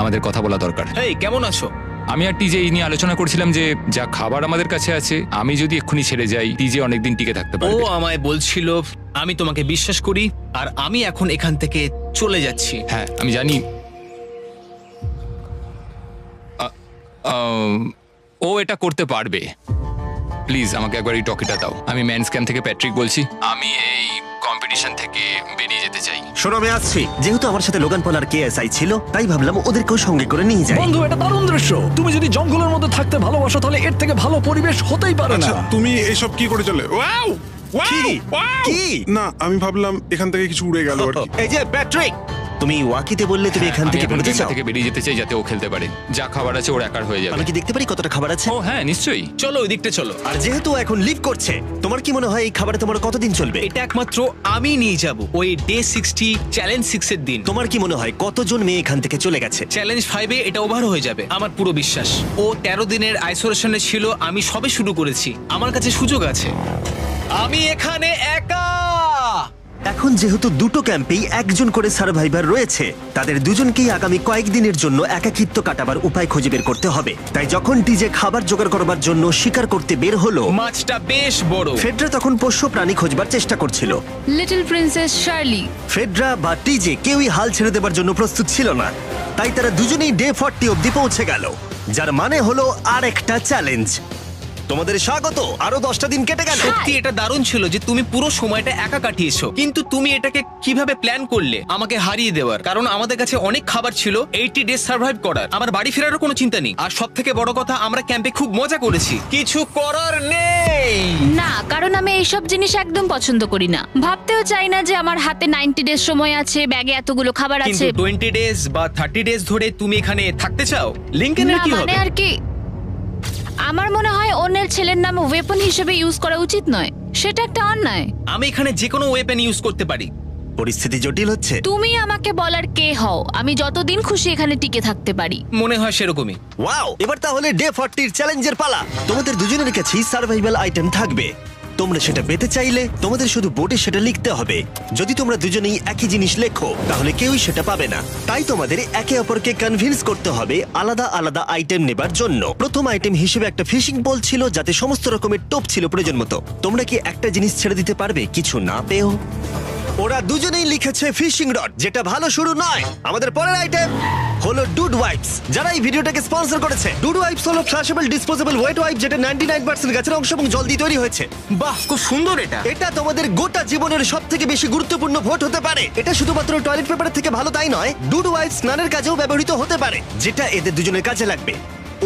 আমাদের কথা বলা দরকার। এই কেমন আছো? আমি আর টিজে এই নিয়ে আলোচনা করছিলাম যে যা খাবার আমাদের কাছে আছে, আমি যদি এক্ষুনি ছেড়ে যাই টিজে অনেকদিন টিকে থাকতে ও পারবে। আমায় বলছিল আমি তোমাকে বিশ্বাস করি আর আমি এখন এখান থেকে চলে যাচ্ছি। হ্যাঁ আমি জানি। ও এটা করতে পারবে। প্লিজ আমাকে একবার এই টকিটা দাও। আমি ম্যানস ক্যাম্প থেকে প্যাট্রিক বলছি। আমি এই কম্পিটিশন থেকে বেরিয়ে যেতে চাই। শোনো, আমি আসছি। যেহেতু আমার সাথে লোগান পল আর কেএসআই ছিল, তাই ভাবলাম ওদেরকেও সঙ্গে করে নিয়ে যাই। বন্ধু, এটা দারুণ দৃশ্য। তুমি যদি জঙ্গলের মধ্যে থাকতে ভালোবাসো, তাহলে এর থেকে ভালো পরিবেশ হতেই পারে না। তুমি এসব কি করে চলে? ওয়াও কি? না, আমি ভাবলাম এখান থেকে কিছু উড়ে গেল আর কি। এই যে প্যাট্রিক, তুমি ওয়াকিতে বললে তুমি এখান থেকে আমি বেরোতে গেম চাও। থেকে বেরিয়ে যেতে চাই যাতে ও খেলতে পারে। যা খাবার আছে ওর একার হয়ে যাবে। আমি কি দেখতে পারি কতটা খাবার আছে? ও হ্যাঁ নিশ্চয়ই। চলো ওই দিকটা চলো। আর যেহেতু ও এখন লিভ করছে, তোমার কি মনে হয় এই খাবারে তোমার কতদিন চলবে? এটা একমাত্র আমি নিয়ে যাব ওই ডে 60 চ্যালেঞ্জ 6 এর দিন। তোমার কি মনে হয় কতজন মেয়ে এখান থেকে চলে গেছে? চ্যালেঞ্জ 5 এ এটা ওভার হয়ে যাবে, আমার পুরো বিশ্বাস। ও 13 দিনের আইসোলেশনে ছিল, আমি সবে শুরু করেছি। আমার কাছে সুযোগ আছে। আমি এখানে একা। এখন যেহেতু দুটো ক্যাম্পেই একজন করে সার্ভাইভার রয়েছে, তাদের দুজনকেই আগামী কয়েকদিনের জন্য একাকিত্ব কাটাবার উপায় খুঁজে বের করতে হবে। তাই যখন টিজে খাবার জোগাড় করবার জন্য শিকার করতে বের হলো, মাছটা বেশ বড়। ফেডরা তখন পোষ্য প্রাণী খোঁজবার চেষ্টা করছিল। Little princess Shirley. ফেডরা বা টিজে কেউই হাল ছেড়ে দেবার জন্য প্রস্তুত ছিল না, তাই তারা দুজনেই ডে 40 অব্দি পৌঁছে গেল, যার মানে হলো আরেকটা চ্যালেঞ্জ। তোমাদের স্বাগত। আরো 10টা দিন কেটে গেল। সত্যি এটা দারুণ ছিল যে তুমি পুরো সময়টা একা কাটিয়েছো, কিন্তু তুমি এটাকে কিভাবে প্ল্যান করলে আমাকে হারিয়ে দেওয়ার? কারণ আমাদের কাছে অনেক খাবার ছিল 80 ডেজ সার্ভাইভ করার। আমার বাড়ি ফেরারও কোনো চিন্তা নেই। আর সব থেকে বড় কথা, আমরা ক্যাম্পে খুব মজা করেছি। কিছু করার নেই। না, কারণ আমি এইসব জিনিস একদম পছন্দ করি না। ভাবতেও চাই না যে আমার হাতে 90 ডেজ সময় আছে, ব্যাগে এতগুলো খাবার কিন্তু আছে। 20 ডেজ বা 30 ডেজ ধরে তুমি এখানে থাকতে চাও? লিংকেনের না কি মানে হবে? আর কি, আমার মনে হয় অন্যের ছেলের নাম ওয়েপন হিসেবে ইউজ করা উচিত নয়। সেটা একটা অন্যায়। আমি এখানে যে কোনো ওয়েপন ইউজ করতে পারি। পরিস্থিতি জটিল হচ্ছে। তুমি আমাকে বলার কে হও? আমি যতদিন খুশি এখানে টিকে থাকতে পারি। মনে হয় সেরকমই। ওয়াও, এবার তাহলে ডে 40 চ্যালেঞ্জের পালা। তোমাদের দুজনের কাছেই সার্ভাইভাল আইটেম থাকবে। তোমরা সেটা পেতে চাইলে তোমাদের শুধু বোর্ডে সেটা লিখতে হবে। যদি তোমরা দুজনেই একই জিনিস লেখো, তাহলে কেউই সেটা পাবে না। তাই তোমাদের একে অপরকে কনভিন্স করতে হবে আলাদা আলাদা আইটেম নেবার জন্য। প্রথম আইটেম হিসেবে একটা ফিশিং বল ছিল, যাতে সমস্ত রকমের টোপ ছিল প্রয়োজন মতো। তোমরা কি একটা জিনিস ছেড়ে দিতে পারবে কিছু না পেও? ওরা দুজনেই লিখেছে ফিশিং রড, যেটা ভালো শুরু নয়। আমাদের পরের আইটেম হলো ডুড ওয়াইপস, যারা এই ভিডিওটাকে স্পন্সর করেছে। ডুড ওয়াইপস হলো ফ্ল্যাশেবল ডিসপোজেবল ওয়েট ওয়াইপ, যেটা 99% গাছের অংশ এবং জল দিয়ে তৈরি হয়েছে। বাহ, খুব সুন্দর এটা। এটা তোমাদের গোটা জীবনের সবথেকে বেশি গুরুত্বপূর্ণ ভোট হতে পারে। এটা শুধুমাত্র টয়লেট পেপারের থেকে ভালো তাই নয়, ডুড ওয়াইপস স্নানের কাজেও ব্যবহৃত হতে পারে, যেটা এদের দুজনের কাজে লাগবে।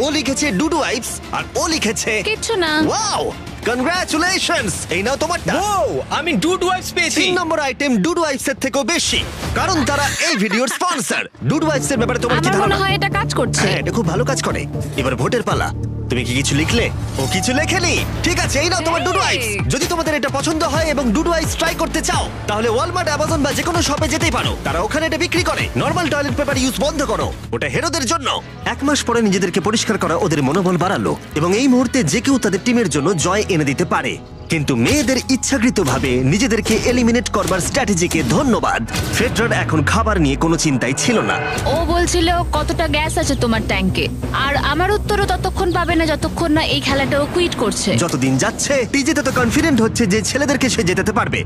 ও লিখেছে ডুড ওয়াইপস আর ও লিখেছে কিচ্ছু না। Wow, congratulations! এই নাও তোমারটা। ও, আমি ডুড ওয়াইপস পেয়েছি। 3 নম্বর আইটেম ডুড ওয়াইপস এর থেকেও বেশি, কারণ তারা এই ভিডিওর স্পন্সর। ডুড ওয়াইপস এর ব্যাপারে তোমার কি আমার মনে ধারণা? হয় এটা কাজ করছে। হ্যাঁ, এটা খুব ভালো কাজ করে। এবার ভোটের পালা। তুমি কি কিছু লিখলে? ও কিছু লেখেনি। ঠিক আছে, এই নাও তোমার ডুডু আইস। যদি তোমাদের এটা পছন্দ হয় এবং ডুডু আইস ট্রাই করতে চাও তাহলে ওয়ালমার্ট, অ্যামাজন বা যে কোনো শপে যেতেই পারো। তারা ওখানে এটা বিক্রি করে। নর্মাল টয়লেট পেপার ইউজ বন্ধ করো, ওটা হেরোদের জন্য। 1 মাস পরে নিজেদেরকে পরিষ্কার করা ওদের মনোবল বাড়ালো এবং এই মুহূর্তে যে কেউ তাদের টিমের জন্য জয় এনে দিতে পারে। কিন্তু মেয়েদের ইচ্ছাকৃতভাবে নিজেদেরকে এলিমিনেট করবার স্ট্র্যাটেজিকে ধন্যবাদ। ফেডরার এখন খাবার নিয়ে কোনো চিন্তাই ছিল না। ও বলছিল কতটা গ্যাস আছে তোমার ট্যাঙ্কে, আর আমার উত্তরও ততক্ষণ পাবে না যতক্ষণ না এই খেলাটা ও কুইট করছে। যতদিন যাচ্ছে টিজে তত কনফিডেন্ট হচ্ছে যে ছেলেদেরকে সে জেতাতে পারবে।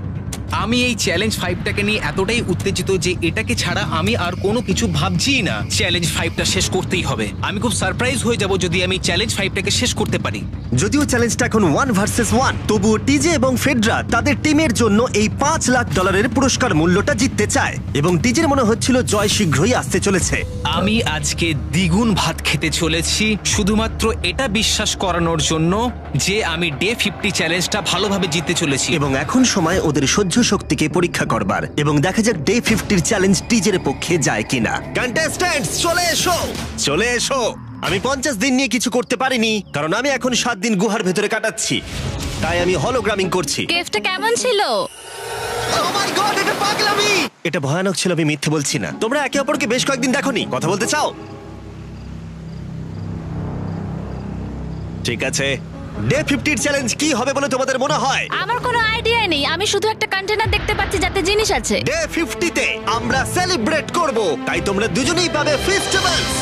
আমি এই চ্যালেঞ্জ 5টাকে নিয়ে এতটাই উত্তেজিত যে এটাকে ছাড়া আমি আর কোনো কিছু ভাবছিই না। চ্যালেঞ্জ 5টা শেষ করতেই হবে। আমি খুব সারপ্রাইজ হয়ে যাব যদি আমি চ্যালেঞ্জ 5টাকে শেষ করতে পারি। যদিও চ্যালেঞ্জটা এখন 1 ভার্সেস 1, তবুও টিজে এবং ফেডরা তাদের টিমের জন্য এই $5 লাখ পুরস্কার মূল্যটা জিততে চায় এবং টিজের মনে হচ্ছিল জয় শীঘ্রই আসতে চলেছে। আমি আজকে দ্বিগুণ ভাত খেতে চলেছি শুধুমাত্র এটা বিশ্বাস করানোর জন্য যে আমি ডে 50 চ্যালেঞ্জটা ভালোভাবে জিততে চলেছি। এবং এখন সময় ওদের সহ্য শক্তিকে পরীক্ষা করবার এবং দেখা যাক ডে 50 চ্যালেঞ্জ টিজের পক্ষে যায় কিনা। কন্টেস্ট্যান্টস চলে এসো, চলে এসো। আমি 50 দিন নিয়ে কিছু করতে পারিনি কারণ আমি এখন 7 দিন গুহার ভেতরে কাটাচ্ছি, তাই আমি হলোগ্রামিং করছি। কেভটা কেমন ছিল? Oh my God, এটা পাগলামি! এটা ভয়ানক ছিল, আমি মিথ্যে বলছি না। তোমরা একে অপরকে বেশ কয়েকদিন দেখোনি, কথা বলতে চাও? ঠিক আছে, ডে 50 চ্যালেঞ্জ কি হবে বলে তোমাদের মনে হয়? আমার কোনো আইডিয়া নেই, আমি শুধু একটা কন্টেনার দেখতে পাচ্ছি যাতে জিনিস আছে। ডে 50 তে আমরা সেলিব্রেট করব, তাই তোমরা দুজনেই পাবে ফেস্টিভ্যালস।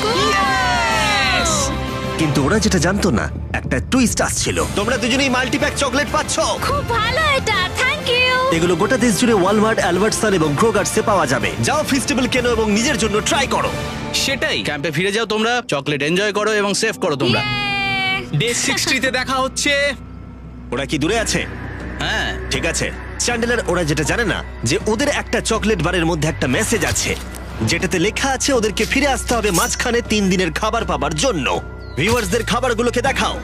কিন্তু ওরা যেটা জানতো না, একটা টুইস্ট আসছিল। তোমরা দুজনেই মাল্টিপ্যাক চকলেট পাচ্ছ। খুব ভালো এটা, থ্যাংক ইউ। এগুলো গোটা দেশ জুড়ে ওয়ালমার্ট, অ্যালবার্টসন এবং ক্রোগার্সে পাওয়া যাবে। যাও ফেস্টিভ্যাল কেনো এবং নিজের জন্য ট্রাই করো। সেটাই। ক্যাম্পে ফিরে যাও তোমরা, চকলেট এনজয় করো এবং সেভ করো তোমরা। ডে 60 তে দেখা হচ্ছে। ওরা কি দূরে আছে? হ্যাঁ ঠিক আছে। চ্যান্ডেলার, ওরা যেটা জানে না যে ওদের একটা চকলেট বারের মধ্যে একটা মেসেজ আছে যেটাতে লেখা আছে ওদেরকে ফিরে আসতে হবে মাঝখানে 3 দিনের খাবার পাবার জন্য। ভিউয়ার্সদের খাবারগুলোকে দেখাও,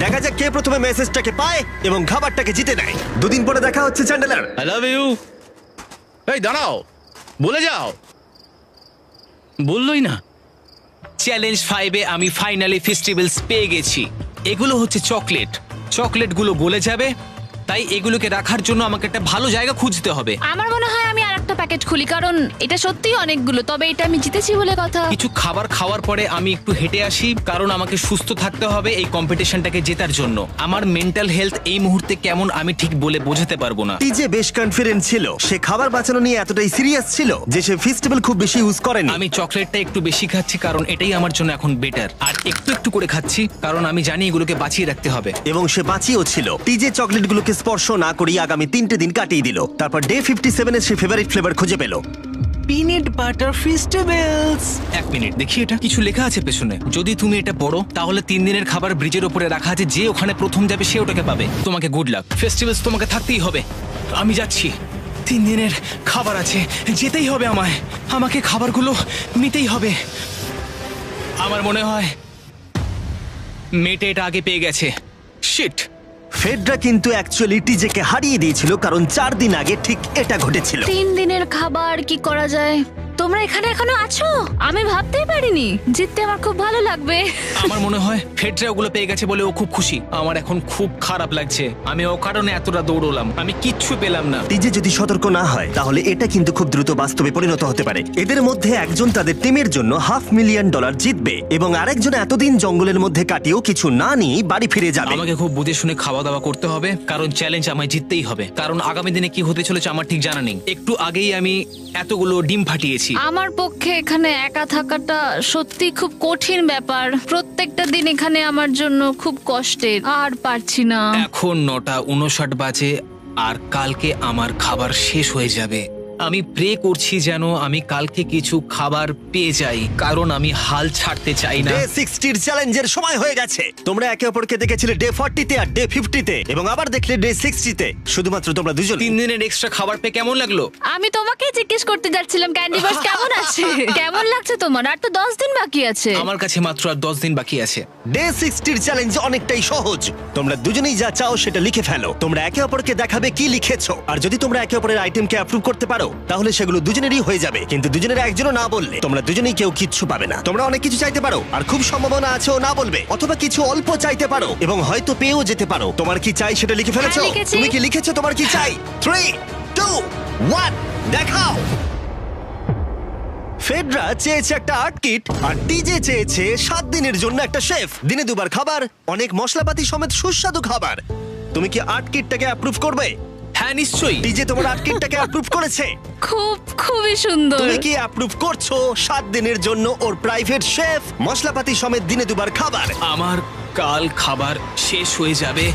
দেখা যাক কে প্রথমে মেসেজটাকে পায় এবং খাবারটাকে জিতে নেয়। 2 দিন পরে দেখা হচ্ছে চ্যান্ডেলার। I love you. এই দাঁড়াও, বলে যাও। বললোই না। চ্যালেঞ্জ 5 এ আমি ফাইনালি ফেস্টিভ্যালস পেয়ে গেছি। এগুলো হচ্ছে চকলেট। চকলেটগুলো গলে যাবে, তাই এগুলোকে রাখার জন্য আমাকে একটা ভালো জায়গা খুঁজতে হবে। আমার মনে হয় আমি আরেকটা প্যাকেট খুলি, কারণ এটা সত্যিই অনেকগুলো, তবে এটা আমি জিতেছি বলে কথা। কিছু খাবার খাওয়ার পরে আমি একটু হেঁটে আসি, কারণ আমাকে সুস্থ থাকতে হবে এই কম্পিটিশনটাকে জেতার জন্য। আমার মেন্টাল হেলথ এই মুহূর্তে কেমন আমি ঠিক বলে বোঝাতে পারবো না। টিজে বেশ কনফিডেন্ট ছিল, সে খাবার বাঁচানো নিয়ে এতটাই সিরিয়াস ছিল যে সে ফেস্টিভ্যাল খুব বেশি ইউজ করেনি। আমি চকলেটটা একটু বেশি খাচ্ছি কারণ এটাই আমার জন্য এখন বেটার, আর একটু একটু করে খাচ্ছি কারণ আমি জানি এগুলোকে বাঁচিয়ে রাখতে হবে। এবং সে বাঁচিয়েও ছিল। টিজে চকলেটগুলোকে স্পর্শ না করেই আগামী 3টে দিন কাটিয়ে দিল। তারপর ডে 57 এ সে ফেভারিট ফ্লেভার খুঁজে পেল। Peanut butter festivals. 1 মিনিট দেখি, এটা কিছু লেখা আছে পেছনে। যদি তুমি এটা পড়ো তাহলে 3 দিনের খাবার ব্রিজের উপরে রাখা আছে, যে ওখানে প্রথম যাবে সে ওটাকে পাবে। তোমাকে গুড লাক। ফেস্টিভ্যালস তোমাকে থাকতেই হবে। আমি যাচ্ছি, 3 দিনের খাবার আছে, যেতেই হবে আমায়। আমাকে খাবারগুলো নিতেই হবে। আমার মনে হয় মেয়েটা এটা আগে পেয়ে গেছে। শিট। ফেডরা কিন্তু অ্যাকচুয়ালি টিজেকে হারিয়ে দিয়েছিল কারণ 4 দিন আগে ঠিক এটা ঘটেছিল। 3 দিনের খাবার কি করা যায়? তোমরা এখানে এখনো আছো? আমি ভাবতেই পারিনি। জিততে আমার খুব ভালো লাগবে। আমার মনে হয় ফেডরা ওগুলো পেয়ে গেছে বলে ও খুব খুশি। আমার এখন খুব খারাপ লাগছে। আমি ও কারণে এতটা দৌড়লাম, আমি কিচ্ছু পেলাম না। টিজে যদি সতর্ক না হয় তাহলে এটা কিন্তু খুব দ্রুত বাস্তবে পরিণত হতে পারে। এদের মধ্যে একজন তাদের টিমের জন্য $500,000 জিতবে এবং আরেকজন এতদিন জঙ্গলের মধ্যে কাটিয়েও কিছু না নিয়ে বাড়ি ফিরে যাবে। আমাকে খুব বুঝে শুনে খাওয়া দাওয়া করতে হবে কারণ চ্যালেঞ্জ আমায় জিততেই হবে। কারণ আগামী দিনে কি হতে চলেছে আমার ঠিক জানা নেই। একটু আগেই আমি এতগুলো ডিম ফাটিয়েছি। আমার পক্ষে এখানে একা থাকাটা সত্যি খুব কঠিন ব্যাপার। প্রত্যেকটা দিন এখানে আমার জন্য খুব কষ্টের, আর পারছি না। এখন 9:59 বাজে আর কালকে আমার খাবার শেষ হয়ে যাবে। আমি প্রে করছি যেন আমি কালকে কিছু খাবার পেয়ে যাই, কারণ আমি হাল ছাড়তে চাই না। ডে 60 চ্যালেঞ্জের সময় হয়ে গেছে। তোমরা একে অপরকে দেখেছিলে ডে 40 তে আর ডে 50 তে, এবং আবার দেখলে ডে 60 তে। শুধুমাত্র তোমরা দুজন। 3 দিনের এক্সট্রা খাবার পেয়ে কেমন লাগলো? আমি তোমাকে জিজ্ঞেস করতে যাচ্ছিলাম ক্যান্ডি বাস কেমন আছে। কেমন লাগছে তোমার? আর তো 10 দিন বাকি আছে। আমার কাছে মাত্র আর 10 দিন বাকি আছে। ডে 60 চ্যালেঞ্জ অনেকটাই সহজ। তোমরা দুজনেই যা চাও সেটা লিখে ফেলো। তোমরা একে অপরকে দেখাবে কি লিখেছো, আর যদি তোমরা একে অপরের আইটেমকে অ্যাপ্রুভ করতে পারো তাহলে সেগুলো দুজনেরই হয়ে যাবে, কিন্তু দুজনের একজনও না বললে তোমরা দুজনেই কেউ কিচ্ছু পাবে না। তোমরা অনেক কিছু চাইতে পারো আর খুব সম্ভাবনা আছে ও না বলবে, অথবা কিছু অল্প চাইতে পারো এবং হয়তো পেয়েও যেতে পারো। তোমার কি চাই সেটা লিখে ফেলেছো? হ্যাঁ, লিখেছি। তুমি কি লিখেছো তোমার কি চাই? 3, 2, 1 দেখাও। ফেডরা চেয়েছে একটা আর্ট কিট আর টিজে চেয়েছে 7 দিনের জন্য একটা শেফ, দিনে 2 বার খাবার, অনেক মশলাপাতি সমেত সুস্বাদু খাবার। তুমি কি আর্ট কিটটাকে অ্যাপ্রুভ করবে? হ্যাঁ নিশ্চয়ই। টিজে তোমার আর্ট কিটটাকে অ্যাপ্রুভ করেছে। খুবই সুন্দর। তুমি কি অ্যাপ্রুভ করছো 7 দিনের জন্য ওর প্রাইভেট শেফ, মশলাপাতি সমেত দিনে 2 বার খাবার? আমার কাল খাবার শেষ হয়ে যাবে।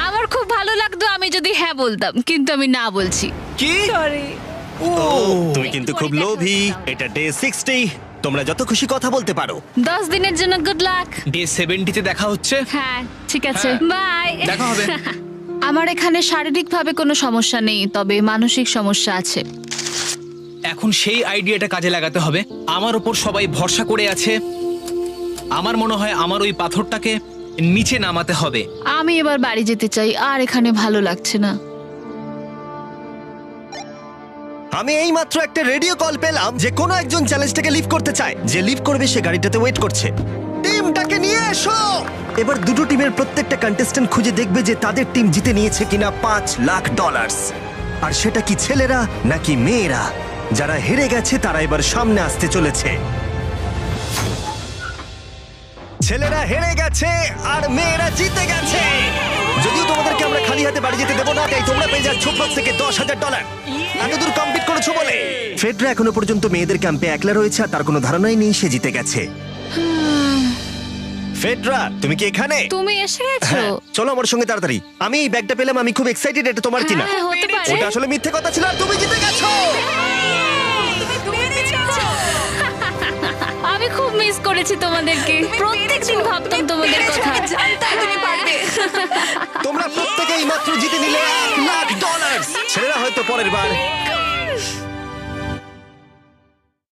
আমার খুব ভালো লাগতো আমি যদি হ্যাঁ বলতাম, কিন্তু আমি না বলছি। কি? তুমি কিন্তু খুব লোভী। এটা ডে 60, তোমরা যত খুশি কথা বলতে পারো। 10 দিনের জন্য গুড লাক। ডে 70 তে দেখা হচ্ছে। হ্যাঁ ঠিক আছে, হ্যাঁ, বাই। দেখা হবে। আমার এখানে শারীরিকভাবে কোনো সমস্যা নেই, তবে মানসিক সমস্যা আছে। এখন সেই আইডিয়াটা কাজে লাগাতে হবে। আমার উপর সবাই ভরসা করে আছে। আমার মনে হয় আমার ওই পাথরটাকে নিচে নামাতে হবে। আমি এবার বাড়ি যেতে চাই, আর এখানে ভালো লাগছে না। আমি এইমাত্র একটা রেডিও কল পেলাম যে কোনো একজন চ্যালেঞ্জটাকে লিভ করতে চায়। যে লিভ করবে সে গাড়িটাতে ওয়েট করছে। টিমটাকে নিয়ে এসো। এবার দুটো টিমের প্রত্যেকটা কন্টেস্ট্যান্ট খুঁজে দেখবে যে তাদের টিম জিতে নিয়েছে কিনা $5 লাখ। আর সেটা কি ছেলেরা নাকি মেয়েরা? যারা হেরে গেছে তারা এবার সামনে আসতে চলেছে। ছেলেরা হেরে গেছে আর মেয়েরা জিতে গেছে। যদিও তোমাদেরকে আমরা খালি হাতে বাড়ি যেতে দেবো না, তাই তোমরা পেয়ে যাচ্ছ প্রত্যেকে $10,000। এতদূর কমপ্লিট করেছো বলে। ফেডরা এখনো পর্যন্ত মেয়েদের ক্যাম্পে একলা রয়েছে আর তার কোনো ধারণাই নেই সে জিতে গেছে। ফেডরা তুমি কি এখানে? তুমি এসে গেছো? হ্যাঁ, চলো আমার সঙ্গে তাড়াতাড়ি। আমি এই ব্যাগটা পেলাম, আমি খুব এক্সাইটেড। এটা তোমার কিনা? হ্যাঁ, হতে পারে। ওটা আসলে মিথ্যে কথা ছিল আর তুমি জিতে গেছো। আমি খুব মিস করেছি তোমাদেরকে। প্রত্যেকদিন ভাবতাম তোমাদের কথা। তোমরা প্রত্যেকেই মাত্র জিতে নিলে $1 লাখ। ছেলেরা হয়তো পরের বার